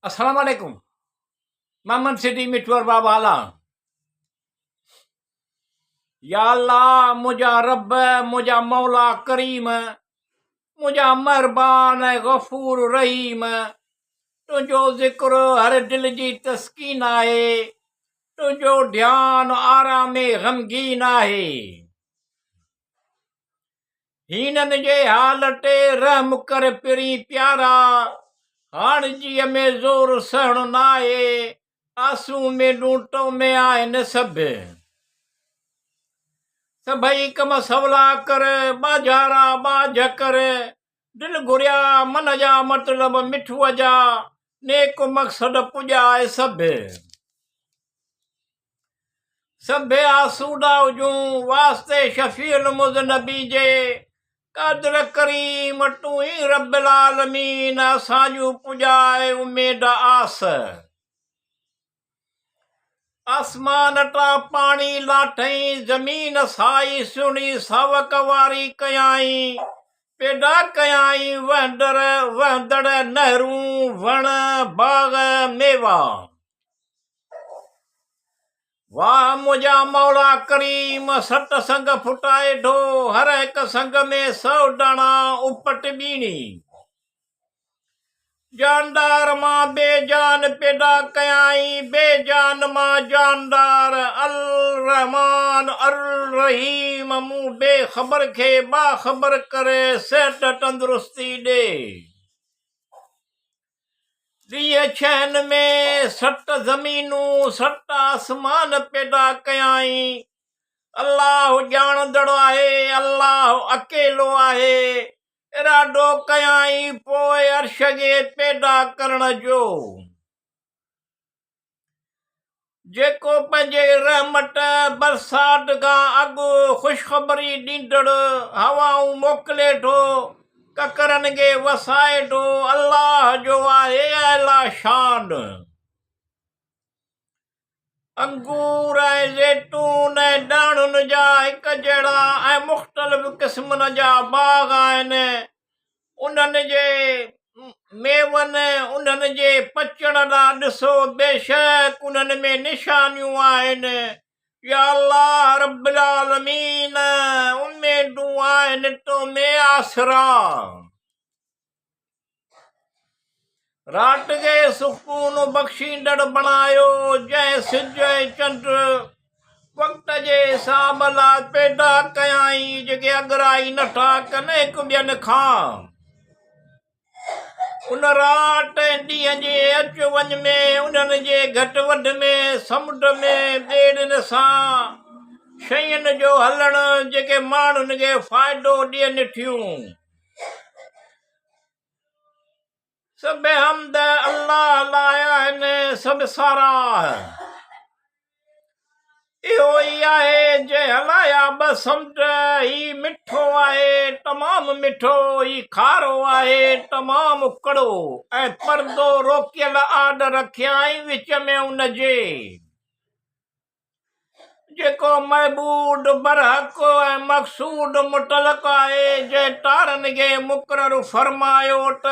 अस्सलाम वालेकुम। मोहम्मद सिद्दीक मिठुर बाबा आला। या अल्लाह मुझा रब, मुझा मौला करीम, मुझा मेहरबान गफूर रहीम। तुंहिंजो ज़िक्र हर दिल जी तस्कीन आहे, तुंहिंजो ध्यानु आराम ग़मगीन आहे। हीननि जे हाल ते रहम कर पिरी प्यारा, हाण जीअ में ज़ोर सहणो न आहे, आंसू में ॾूंटो में आहिनि सभई कम सवला कर, बाजारा बाझ कर, दिल घुरिया मन जा मतलब मिठूअ जा, नेक मक़सद पुॼाए सभे आसूदा हुजूं वास्ते शफ़ीअल मुज़नबी जे, क़ादिर करीम तूं ई रब्बिल आलमीन असांजूं पुॼाए उमेद आस। आसमान ता पाणी लाठई, ज़मीन साई सुणी सावक वारी कयाई, पैदा कयाई वहंदड़ नहरूं वण बाग़ मेवा। वाह मुझा मौला करीम, सत संग फुटाए ढो, हर एक संग में 100 डाणा उपट बीणी। जानदार मां बेजान पैदा कयाई, बेजान मां जानदार। अल रहमान अल रहीम, मूं बेखबर खे बाखबर करे सेहत तंदुरुस्ती ॾे। ॾींहं छहनि में 7 ज़मीनूं 7 आसमान पैदा कयाई। अल्लाह ॼाणंदड़ आहे, अल्लाह अकेलो आहे। इरादो कयाई पोइ अर्श खे पैदा करण जो, जेको पंहिंजे रहमत बरसात खां अॻु ख़ुशख़बरी ॾींदड़ हवाऊं मोकिले थो, ककरनि खे वसाए थो। अल्लाह जो आहे आला शान। अंगूर ऐं ज़ैतून ऐं ॾाणुनि जा हिक जहिड़ा ऐं मुख़्तलिफ़ क़िस्मनि जा बाग़ आहिनि। उन्हनि जे मेवनि, उन्हनि जे पचण ॾांहुं ॾिसो, बेशक उन्हनि में निशानियूं आहिनि। या अल्लाह रब्बिल आलमीन, उमेदूं आहिनि तो में आसरा। रात खे सुकून बख़्शींदड़ बणायो, जंहिं सिज ऐं चंड वक़्त जे हिसाब लाइ पैदा कयाई, जेके अगराई नथा कनि हिक ॿियनि खां। उन रात ऐं ॾींहं जे अच वञ में, उन्हनि जे घटि वधि में, समुंड में ॿेड़ियुनि सां शयुनि जो हलण, जेके माण्हुनि खे फ़ाइदो ॾियनि थियूं। सभु हम्द अल्लाह लाइ आहिनि, सभु साराह इहो ई आहे जंहिं हलाया ॿ समुंड। ही मिठो आहे तमामु मिठो, ही खारो आहे तमामु कड़ो, ऐं परदो रोकियल आड रखियाई विच में उनजे, जेको महबूद बरहक ऐं मक़सूद मुतलक आहे, जंहिं तारनि खे मुक़ररु फरमायो त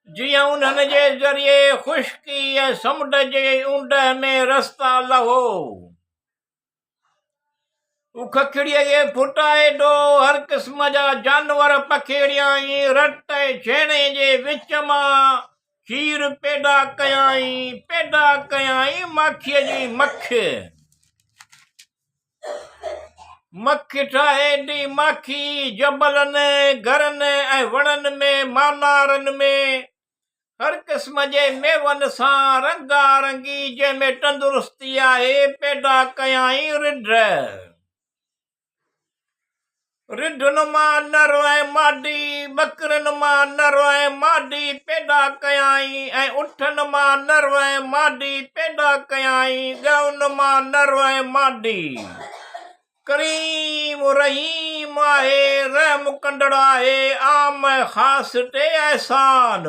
जीअं उन्हनि जे ज़रिए ख़ुश्की ऐं समुंड जे ऊंदहि में रस्ता लहो। खखड़ीअ खे फुटाए ॾो, हर क़िस्म जा जानवर पखेड़ियाई, रत ऐं छेणे जे विच मां खीर पैदा कयाई माखीअ जी मख ठाहे ॾी माखी, जबलनि, घरनि ऐं वणनि में, मानारनि में, हर क़िस्म जे मेवनि सां रंगारंगी, जंहिंमें तंदुरुस्ती आहे, पैदा कयाई रिढुनि मां नर ऐं मादी, ॿकरियुनि मां नर ऐं मादी पैदा कयाई, ऐं उठनि मां नर ऐं मादी पैदा कयाई, ॻउनि मां नर ऐं मादी। करीम रहीम आहे, रहम कंदड़ आहे, आम ख़ास ते एहसान।